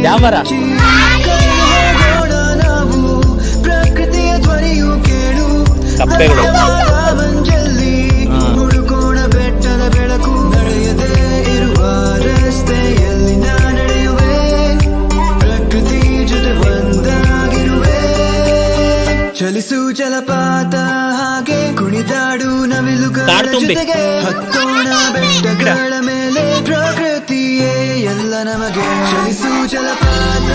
ಯಾವ ಮರ? ನಾವು ಪ್ರಕೃತಿಯ ಧ್ವನಿಯು ಕೇಳು ಕಪ್ಪೆಗಳು. ಮಂಜಲ್ಲಿ ಹುಡುಕೋಣ ಬೆಟ್ಟದ ಬೆಳಕು ನಡೆಯದೇ ಇರುವ ರಸ್ತೆಯಲ್ಲಿ ನಾ ನಡೆಯುವೆ ಪ್ರಕೃತಿ ಜೊತೆ ಒಂದಾಗಿರುವೆ ಚಲಿಸು ಜಲಪಾತ ಹಾಗೆ ಕುಣಿದಾಡು ನವಿಲುಗಳ ಜೊತೆಗೆ ಹತ್ತೋಣ ಬೆಟ್ಟಗಳ ಮೇಲೆ ಪ್ರಕೃತಿಯೇ ಎಲ್ಲ ನಮಗೆ ಚಲಿಸು ಜಲಪಾತ